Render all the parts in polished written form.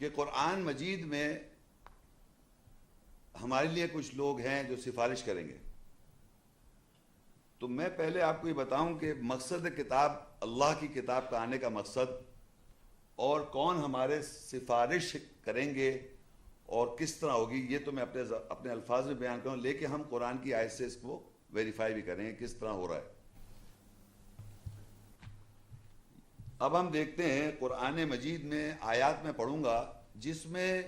کہ قرآن مجید میں ہمارے لیے کچھ لوگ ہیں جو سفارش کریں گے. تو میں پہلے آپ کو یہ بتاؤں کہ مقصد کتاب، اللہ کی کتاب کا آنے کا مقصد، اور کون ہمارے سفارش کریں گے اور کس طرح ہوگی، یہ تو میں اپنے الفاظ میں بیان کروں، لیکن ہم قرآن کی آیت سے اس کو ویریفائی بھی کریں گے کس طرح ہو رہا ہے. اب ہم دیکھتے ہیں قرآن مجید میں آیات میں پڑھوں گا جس میں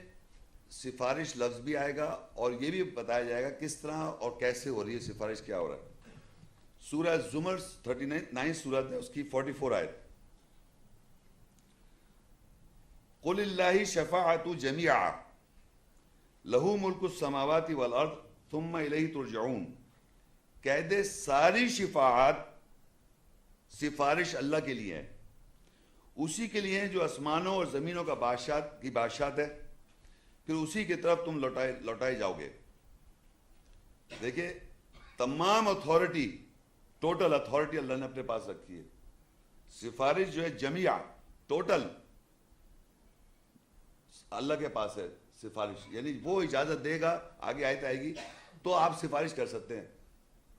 سفارش لفظ بھی آئے گا اور یہ بھی بتایا جائے گا کس طرح اور کیسے ہو رہی ہے سفارش، کیا ہو رہا ہے. سورہ زمر 39 سورت ہے، اس کی 44 آیت. قل اللہ شفاعت جمیعا لہو ملک السماوات والارض ثم الیہ ترجعون. کہہ دے ساری سفارش اللہ کے لیے ہے، اسی کے لیے جو آسمانوں اور زمینوں کا بادشاہت ہے، پھر اسی کی طرف تم لوٹائے جاؤ گے. دیکھیں تمام اتھارٹی، ٹوٹل اتھارٹی اللہ نے اپنے پاس رکھی ہے. سفارش جو ہے جمیع، ٹوٹل اللہ کے پاس ہے سفارش، یعنی وہ اجازت دے گا، آگے آیت آئے گی تو آپ سفارش کر سکتے ہیں،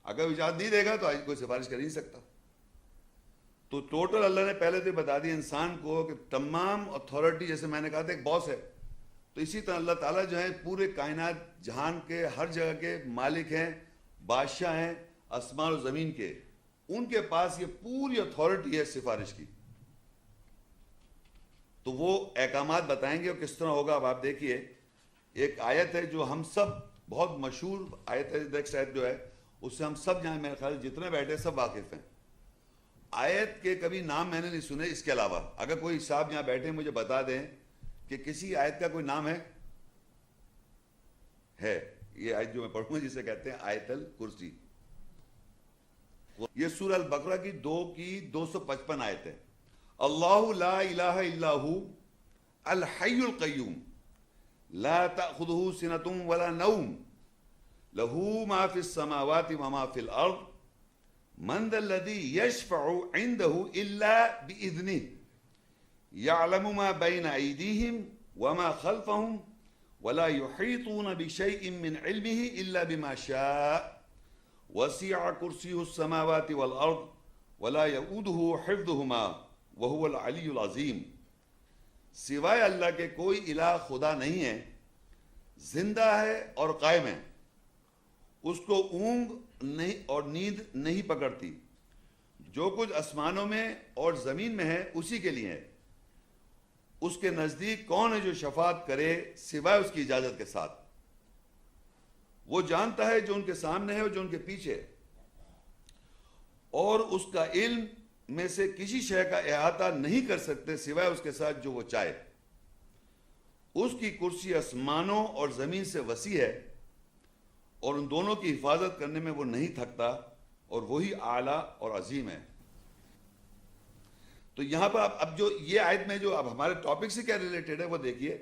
اگر اجازت نہیں دے گا تو کوئی سفارش کر نہیں سکتا. تو ٹوٹل اللہ نے پہلے تو بتا دیا انسان کو کہ تمام اتھارٹی، جیسے میں نے کہا تھا ایک باس ہے، تو اسی طرح اللہ تعالیٰ جو ہے پورے کائنات جہان کے ہر جگہ کے مالک ہیں، بادشاہ ہیں، آسمان و زمین کے، ان کے پاس یہ پوری اتھارٹی ہے سفارش کی. تو وہ احکامات بتائیں گے اور کس طرح ہوگا. اب آپ دیکھیے ایک آیت ہے جو ہم سب، بہت مشہور آیت ہے، نیکسٹ آیت جو ہے اس سے ہم سب یہاں میرے خیال جتنے بیٹھے سب واقف ہیں. آیت کے کبھی نام میں نے نہیں سنے اس کے علاوہ. اگر کوئی صاحب یہاں بیٹھے مجھے بتا دیں کہ کسی آیت کا کوئی نام ہے یہ آیت جو میں پڑھوں جسے کہتے ہیں آیت الکرسی. یہ سورہ البقرہ کی 255 آیت ہے. اللہ لا الہ الا ہو الحی القیوم لا تأخذہ سنۃ ولا نوم لہ ما فی السماوات وما فی الارض من ذا الذی یشفع عندہ الا بإذنہ یعلم ما بین ایدیہم وما خلفہم ولا یحیطون بشیء من علمہ الا بما شاء وسع کرسیہ السماوات والارض ولا یؤودہ حفظہما وہو العلی العظیم. سوائے اللہ کے کوئی الہ خدا نہیں ہے، زندہ ہے اور قائم ہے، اس کو اونگ نہیں اور نیند نہیں پکڑتی، جو کچھ آسمانوں میں اور زمین میں ہے اسی کے لیے ہے. اس کے نزدیک کون ہے جو شفاعت کرے سوائے اس کی اجازت کے ساتھ. وہ جانتا ہے جو ان کے سامنے ہے اور جو ان کے پیچھے، اور اس کا علم میں سے کسی شے کا احاطہ نہیں کر سکتے سوائے اس کے ساتھ جو وہ چاہے. اس کی کرسی آسمانوں اور زمین سے وسیع ہے اور ان دونوں کی حفاظت کرنے میں وہ نہیں تھکتا، اور وہی اعلیٰ اور عظیم ہے. تو یہاں پر اب جو یہ آیت میں جو اب ہمارے ٹاپک سے کیا ریلیٹڈ ہے وہ دیکھیے.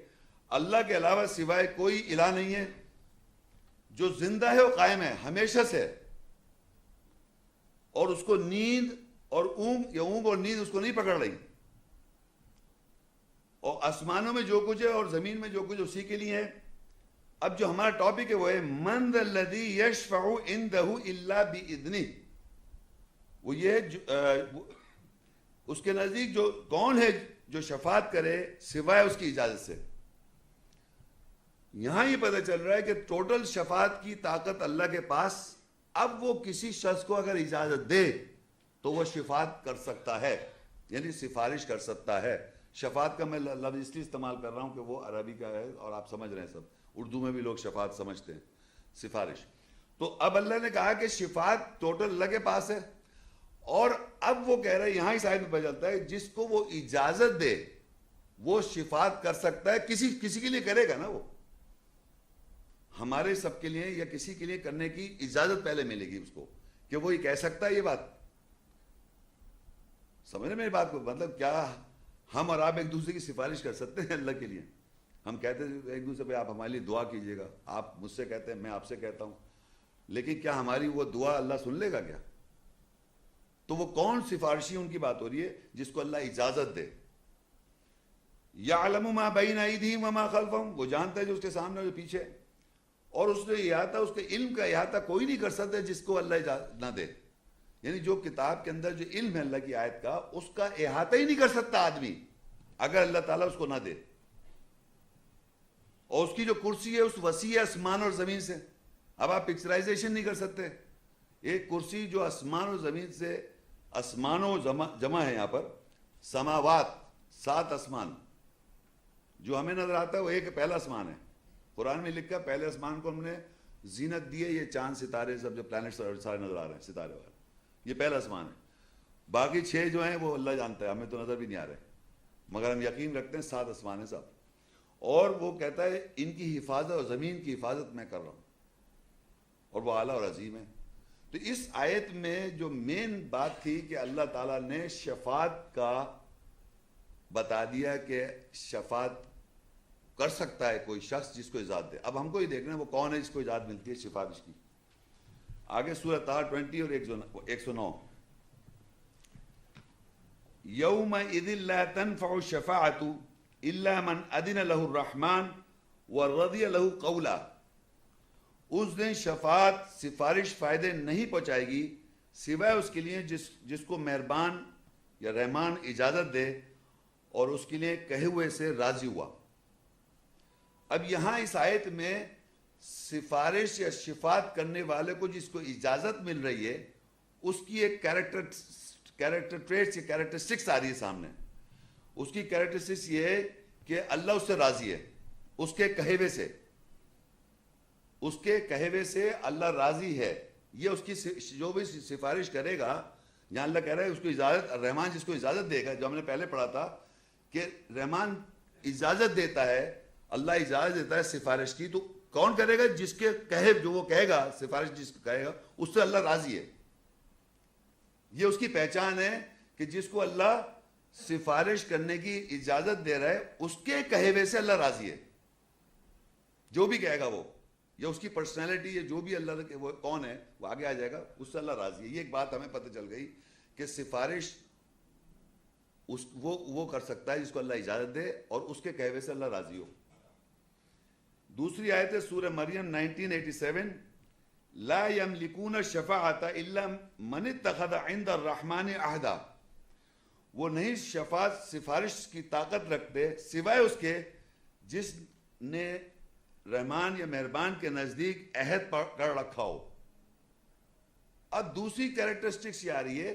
اللہ کے علاوہ سوائے کوئی الہ نہیں ہے جو زندہ ہے اور قائم ہے ہمیشہ سے، اور اس کو نیند اور اونگ اور نیند اس کو نہیں پکڑ رہی. اور آسمانوں میں جو کچھ ہے اور زمین میں جو کچھ اسی کے لیے ہے. اب جو ہمارا ٹاپک ہے وہ ہے من ذا الذی یشفع عندہ الا باذنہ. وہ یہ اس کے نزدیک جو کون ہے جو شفاعت کرے سوائے اس کی اجازت سے. یہاں یہ پتہ چل رہا ہے کہ ٹوٹل شفاعت کی طاقت اللہ کے پاس. اب وہ کسی شخص کو اگر اجازت دے تو وہ شفاعت کر سکتا ہے، یعنی سفارش کر سکتا ہے. شفاعت کا میں لفظ اس لیے استعمال کر رہا ہوں کہ وہ عربی کا ہے اور آپ سمجھ رہے ہیں سب، اردو میں بھی لوگ شفاعت سمجھتے ہیں، سفارش. تو اب اللہ نے کہا کہ شفاعت ٹوٹل اللہ کے پاس ہے، اور اب وہ کہہ رہے ہیں یہاں اس آیت میں پتہ چلتا ہے جس کو وہ اجازت دے وہ شفاعت کر سکتا ہے. کسی کے لیے کرے گا نا، وہ ہمارے سب کے لیے یا کسی کے لیے کرنے کی اجازت پہلے ملے گی اس کو کہ وہ یہ کہہ سکتا ہے. یہ بات سمجھ رہے میری بات کو؟ مطلب کیا ہم اور آپ ایک دوسرے کی سفارش کر سکتے ہیں اللہ کے لیے؟ ہم کہتے ہیں ایک دوسرے پہ آپ ہمارے لیے دعا کیجیے گا، آپ مجھ سے کہتے ہیں، میں آپ سے کہتا ہوں، لیکن کیا ہماری وہ دعا اللہ سن لے گا کیا؟ تو وہ کون سفارشی ان کی بات ہو رہی ہے جس کو اللہ اجازت دے. یعلم ما بین ایدیہم وما خلفہم، وہ جانتا ہے جو اس کے سامنے اور جو پیچھے، اور اس نے احاطہ، اس کے علم کا احاطہ کوئی نہیں کر سکتا جس کو اللہ اجازت نہ دے. یعنی جو کتاب کے اندر جو علم ہے اللہ کی آیت کا، اس کا احاطہ ہی نہیں کر سکتا آدمی اگر اللہ تعالیٰ اس کو نہ دے. اور اس کی جو کرسی ہے اس وسیع آسمان اور زمین سے. اب آپ پکچرائزیشن نہیں کر سکتے. ایک کرسی جو آسمان اور زمین سے، آسمانوں جمع ہے یہاں پر، سماوات 7 آسمان جو ہمیں نظر آتا ہے وہ ایک پہلا آسمان ہے. قرآن میں لکھا پہلے آسمان کو ہم نے زینت دی ہے، یہ چاند ستارے سب جو پلانٹس سارے نظر آ رہے ہیں ستارے والے، یہ پہلا آسمان ہے. باقی 6 جو ہیں وہ اللہ جانتا ہے، ہمیں تو نظر بھی نہیں آ رہے، مگر ہم یقین رکھتے ہیں 7 آسمان ہیں سب. اور وہ کہتا ہے ان کی حفاظت اور زمین کی حفاظت میں کر رہا ہوں، اور وہ اعلیٰ اور عظیم ہے. تو اس آیت میں جو مین بات تھی کہ اللہ تعالیٰ نے شفاعت کا بتا دیا کہ شفاعت کر سکتا ہے کوئی شخص جس کو اجازت دے. اب ہم کو یہ دیکھنا ہے وہ کون ہے جس کو اجازت ملتی ہے سفارش کی. آگے سورہ طٰہٰ 20 اور 109. یومئذ لا تنفع الشفاعۃ الا من اذن له الرحمن ورضی له قولا. اس دن شفاعت سفارش فائدے نہیں پہنچائے گی سوائے اس کے لیے جس کو مہربان یا رحمان اجازت دے اور اس کے لیے کہے ہوئے سے راضی ہوا. اب یہاں اس آیت میں سفارش یا شفاعت کرنے والے کو جس کو اجازت مل رہی ہے اس کی ایک کیریکٹر ٹریٹس یا کیریکٹرسٹکس آ رہی ہے سامنے. اس کی کیریکٹرسٹکس یہ ہے کہ اللہ اس سے راضی ہے، اس کے کہے ہوئے سے، اس کے کہے ہوئے سے اللہ راضی ہے. یہ اس کی جو بھی سفارش کرے گا، یہاں اللہ کہہ رہا ہے اس کو اجازت، رحمان جس کو اجازت دے گا، جو ہم نے پہلے پڑھا تھا کہ رحمان اجازت دیتا ہے، اللہ اجازت دیتا ہے سفارش کی، تو کون کرے گا؟ جس کے کہے، جو وہ کہے گا سفارش جس کو کہے گا اس سے اللہ راضی ہے. یہ اس کی پہچان ہے کہ جس کو اللہ سفارش کرنے کی اجازت دے رہا ہے اس کے کہے ہوئے سے اللہ راضی ہے. جو بھی کہے گا وہ، یا اس کی پرسنالٹی ہے، جو بھی اللہ کے وہ کون ہے وہ آگے آ جائے گا، اس سے اللہ راضی ہے. یہ ایک بات ہمیں پتہ چل گئی کہ سفارش وہ کر سکتا ہے جس کو اللہ اجازت دے اور اس کے کہے ہوئے سے اللہ راضی ہو. دوسری آیت ہے سورہ مریم 1987. لا یملکون الشفاعۃ الا من اتخذ عند الرحمن عہدا. وہ نہیں شفاعت سفارش کی طاقت رکھتے سوائے اس کے جس نے رحمان یا مہربان کے نزدیک عہد کر رکھا ہو. اب دوسری کیریکٹرسٹکس یہ آ رہی ہے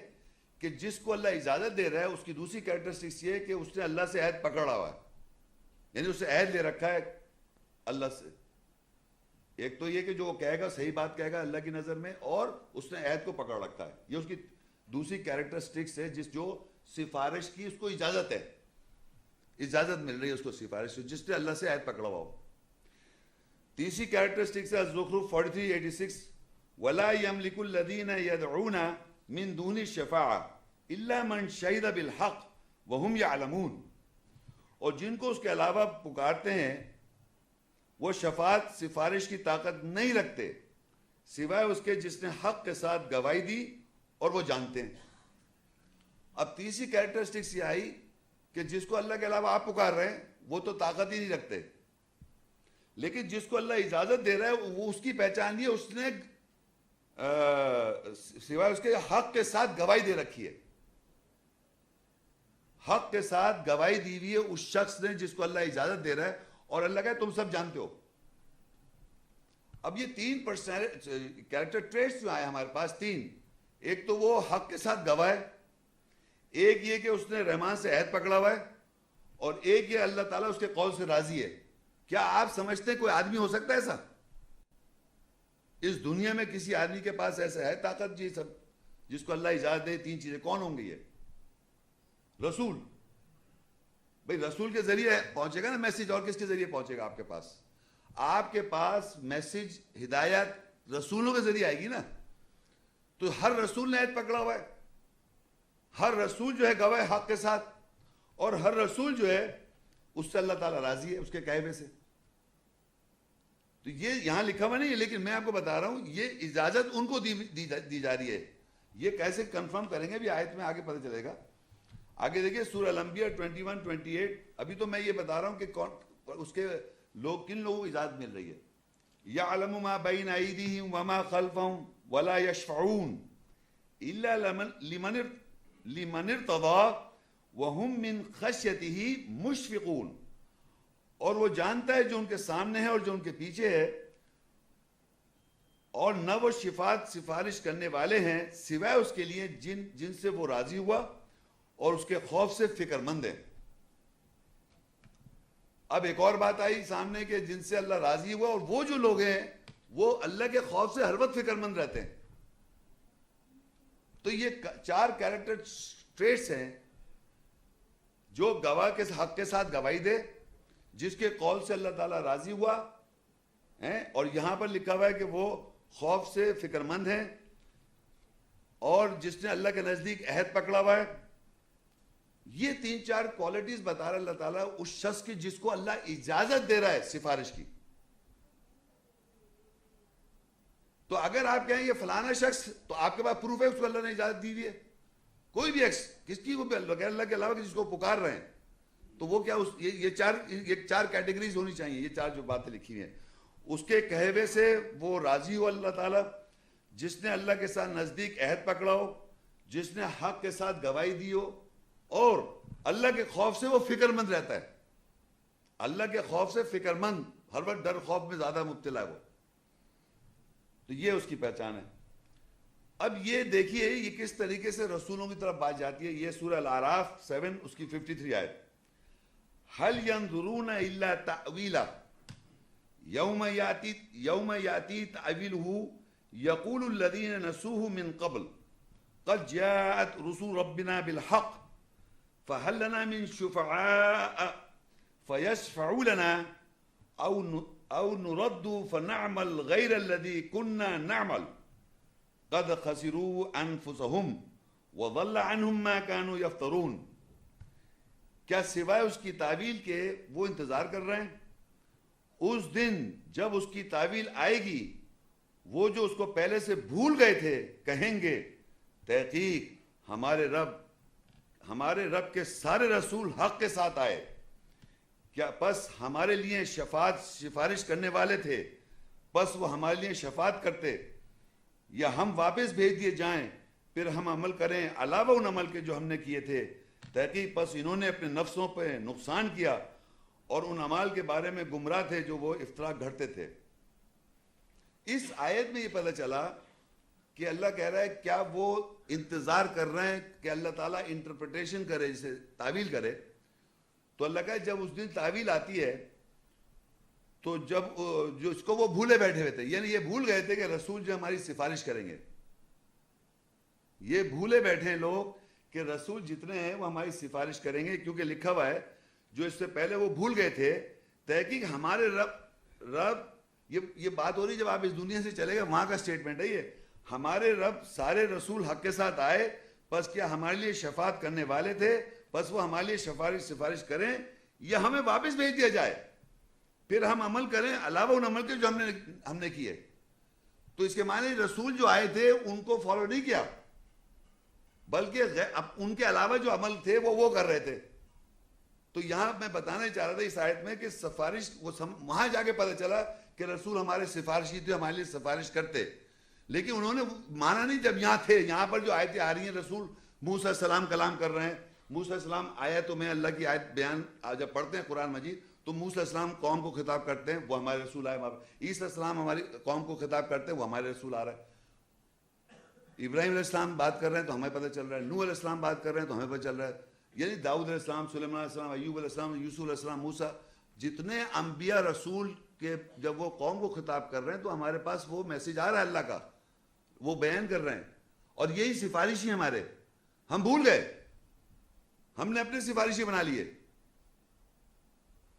کہ جس کو اللہ اجازت دے رہا ہے اس کی دوسری کیریکٹرسٹکس یہ ہے کہ اس نے اللہ سے عہد پکڑا ہوا ہے، یعنی اسے عہد لے رکھا ہے اللہ سے. ایک تو یہ کہ جو وہ کہے گا صحیح بات کہے گا اللہ کی نظر میں، اور اس نے عہد کو پکڑ رکھا ہے. یہ اس کی دوسری کیریکٹرسٹکس ہے. جو سفارش کی اس کو اجازت ہے، اجازت مل رہی ہے اس کو سفارش سے، جس نے اللہ سے عہد پکڑا ہوا ہو. تیسری کیریکٹرسٹکس ہے زخرف 43:86. ولا يملك الذين يدعون من دون الشفاعة الا من شهد بالحق وهم يعلمون. اور جن کو اس کے علاوہ پکارتے ہیں وہ شفاعت سفارش کی طاقت نہیں رکھتے سوائے اس کے جس نے حق کے ساتھ گواہی دی اور وہ جانتے ہیں. اب تیسری کیریکٹرسٹکس یہ آئی کہ جس کو اللہ کے علاوہ آپ پکار رہے ہیں وہ تو طاقت ہی نہیں رکھتے، لیکن جس کو اللہ اجازت دے رہا ہے وہ اس کی پہچان یہ اس نے سوائے اس کے حق کے ساتھ گواہی دے رکھی ہے. حق کے ساتھ گواہی دی ہوئی ہے اس شخص نے جس کو اللہ اجازت دے رہا ہے، اور اللہ کہے تم سب جانتے ہو. اب یہ 3 کیریکٹر ٹریٹس جو آئے ہمارے پاس 3. ایک تو وہ حق کے ساتھ گواہ ہے، ایک یہ کہ اس نے رحمان سے عہد پکڑا ہوا ہے، اور ایک یہ اللہ تعالیٰ اس کے قول سے راضی ہے. کیا آپ سمجھتے ہیں کوئی آدمی ہو سکتا ہے ایسا؟ اس دنیا میں کسی آدمی کے پاس ایسا ہے طاقت جی سب جس کو اللہ اجازت دے 3 چیزیں؟ کون ہوں گی یہ؟ رسول. بھئی رسول کے ذریعے پہنچے گا نا میسیج، اور کس کے ذریعے پہنچے گا آپ کے پاس؟ آپ کے پاس میسیج ہدایت رسولوں کے ذریعے آئے گی نا. تو ہر رسول نے عہد پکڑا ہوا ہے، ہر رسول جو ہے گواہ حق کے ساتھ، اور ہر رسول جو ہے اس سے اللہ تعالیٰ راضی ہے اس کے کہے سے. تو یہ یہاں لکھا ہوا نہیں ہے، لیکن میں آپ کو بتا رہا ہوں یہ اجازت ان کو دی جا رہی ہے. یہ کیسے کنفرم کریں گے بھی آیت میں آگے پتہ چلے گا. آگے دیکھیے سورہ الانبیاء 21 28. ابھی تو میں یہ بتا رہا ہوں کہ کون اس کے لوگ کن لوگوں کو اجازت مل رہی ہے. یعلم ما بین ایدیہم وما خلفہم ولا یشفعون الا لمن ارتضی وہم من خشیتہ مشفقون. اور وہ جانتا ہے جو ان کے سامنے ہے اور جو ان کے پیچھے ہے، اور نہ وہ شفاعت سفارش کرنے والے ہیں سوائے اس کے لیے جن سے وہ راضی ہوا اور اس کے خوف سے فکر مند ہیں. اب ایک اور بات آئی سامنے کہ جن سے اللہ راضی ہوا، اور وہ جو لوگ ہیں وہ اللہ کے خوف سے ہر وقت فکر مند رہتے ہیں. تو یہ 4 کیریکٹر ٹریٹس ہیں جو گواہ کے حق کے ساتھ گواہی دے، جس کے قول سے اللہ تعالیٰ راضی ہوا ہے، اور یہاں پر لکھا ہوا ہے کہ وہ خوف سے فکر مند ہیں، اور جس نے اللہ کے نزدیک عہد پکڑا ہوا ہے. یہ 3-4 کوالٹیز بتا رہا ہے اللہ تعالیٰ اس شخص کی جس کو اللہ اجازت دے رہا ہے سفارش کی. تو اگر آپ کہیں یہ فلانا شخص، تو آپ کے پاس پروف ہے اس کو اللہ نے اجازت دی ہے. کوئی بھی ایکس کس کی بغیر اللہ کے علاوہ جس کو پکار رہے ہیں، تو وہ کیا یہ 4 کیٹیگریز ہونی چاہیے. یہ 4 جو باتیں لکھی ہوئی ہیں، اس کے کہوے سے وہ راضی ہو اللہ تعالیٰ، جس نے اللہ کے ساتھ نزدیک عہد پکڑا ہو، جس نے حق کے ساتھ گواہی دی ہو، اور اللہ کے خوف سے وہ فکر مند رہتا ہے. اللہ کے خوف سے فکر مند، ہر وقت ڈر خوف میں زیادہ مبتلا ہے وہ. تو یہ اس کی پہچان ہے. اب یہ دیکھیے یہ کس طریقے سے رسولوں کی طرف بات جاتی ہے. یہ سورہ الاعراف 7 اس کی 53 آیت. هل ينظرون الا تأویلہ یوم یاتی تأویلہ یقول الذین نسوہ من قبل قد جاءت رسول ربنا بالحق فهل لنا من شفعاء فيشفعوا لنا او نرد فنعمل غير الذي كنا نعمل قد خسروا انفسهم وضل عنهم ما كانوا يفترون. کیا سوائے اس کی تعویل کے وہ انتظار کر رہے ہیں؟ اس دن جب اس کی تعویل آئے گی، وہ جو اس کو پہلے سے بھول گئے تھے کہیں گے تحقیق ہمارے رب کے سارے رسول حق کے ساتھ آئے، کیا پس ہمارے لیے سفارش کرنے والے تھے، پس وہ ہمارے لیے شفاعت کرتے، یا ہم واپس بھیج دیے جائیں پھر ہم عمل کریں علاوہ ان عمل کے جو ہم نے کیے تھے. تحقیق پس انہوں نے اپنے نفسوں پہ نقصان کیا اور ان اعمال کے بارے میں گمراہ تھے جو وہ افطرا گھڑتے تھے. اس آیت میں یہ پتہ چلا کہ اللہ کہہ رہا ہے کیا وہ انتظار کر رہے ہیں کہ اللہ تعالیٰ انٹرپریٹیشن کرے، جسے تعویل کرے. تو اللہ کہا جب اس دن تعویل آتی ہے تو جب جو اس کو وہ بھولے بیٹھے ہوئے تھے، یعنی یہ بھول گئے تھے کہ رسول جو ہماری سفارش کریں گے، یہ بھولے بیٹھے ہیں لوگ کہ رسول جتنے ہیں وہ ہماری سفارش کریں گے، کیونکہ لکھا ہوا ہے جو اس سے پہلے وہ بھول گئے تھے. تحقیق ہمارے رب یہ بات ہو رہی جب آپ اس دنیا سے چلے گئے، وہاں کا سٹیٹمنٹ ہے یہ. ہمارے رب سارے رسول حق کے ساتھ آئے، پس کیا ہمارے لیے شفاعت کرنے والے تھے، پس وہ ہمارے لیے سفارش کریں، یا ہمیں واپس بھیج دیا جائے پھر ہم عمل کریں علاوہ ان عمل کے جو ہم نے کیے. تو اس کے معنی رسول جو آئے تھے ان کو فالو نہیں کیا، بلکہ ان کے علاوہ جو عمل تھے وہ کر رہے تھے. تو یہاں میں بتانا چاہ رہا تھا اس آیت میں کہ سفارش وہاں جا کے پتہ چلا کہ رسول ہمارے سفارشی تھے، ہمارے لیے سفارش کرتے، لیکن انہوں نے مانا نہیں جب یہاں تھے. یہاں پر جو آیتیں آ رہی ہیں، رسول موسیٰ علیہ السلام کلام کر رہے ہیں. موسیٰ علیہ السلام آیا تو میں اللہ کی آیت بیان جب پڑھتے ہیں قرآن مجید تو موسیٰ علیہ السلام قوم کو خطاب کرتے ہیں، وہ ہمارے رسول آئے. عیسیٰ علیہ السلام ہماری قوم کو خطاب کرتے ہیں، وہ ہمارے رسول آ رہا ہے. ابراہیم علیہ السلام بات کر رہے ہیں تو ہمیں پتہ چل رہا ہے، نوح علیہ السلام بات کر رہے ہیں تو ہمیں پتہ چل رہا ہے. یعنی داؤد علیہ السلام، سلیمان علیہ السلام، ایوب علیہ السلام، یوسف علیہ السلام، موسیٰ، جتنے انبیاء رسول کے جب وہ قوم کو خطاب کر رہے ہیں تو ہمارے پاس وہ میسج آ رہا ہے اللہ کا، وہ بیان کر رہے ہیں. اور یہی سفارشی ہمارے، ہم بھول گئے، ہم نے اپنے سفارشی بنا لیے.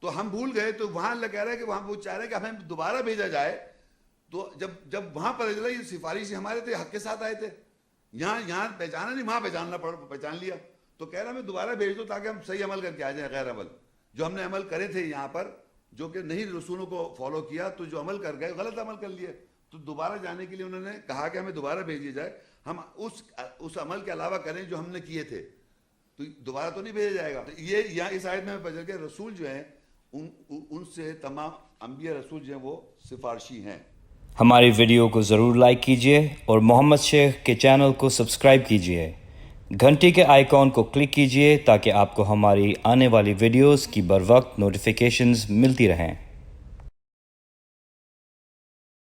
تو ہم بھول گئے، تو وہاں اللہ کہہ رہا ہے کہ وہاں وہ چاہ رہے ہیں کہ ہمیں دوبارہ بھیجا جائے. تو جب وہاں پتہ چلا یہ سفارشی ہمارے تھے، حق کے ساتھ آئے تھے، یہاں پہچانا نہیں، وہاں پہچان لیا. تو کہہ رہا میں دوبارہ بھیج دو تاکہ ہم صحیح عمل کر کے آ جائیں. غیر عمل جو ہم نے عمل کرے تھے یہاں پر، جو کہ نہیں رسولوں کو فالو کیا، تو جو عمل کر گئے غلط عمل کر لیے. تو دوبارہ جانے کے لیے انہوں نے کہا کہ ہمیں دوبارہ بھیج دیا جائے، ہم اس عمل کے علاوہ کریں جو ہم نے کیے تھے. تو دوبارہ تو نہیں بھیجا جائے گا. یہ یہاں اس آیت میں پتہ چل گیا رسول جو ہیں ان سے تمام انبیاء رسول جو ہیں وہ سفارشی ہیں. ہماری ویڈیو کو ضرور لائک کیجیے اور محمد شیخ کے چینل کو سبسکرائب کیجیے. گھنٹی کے آئیکن کو کلک کیجیے تاکہ آپ کو ہماری آنے والی ویڈیوز کی بر وقت نوٹیفیکیشنز ملتی رہیں.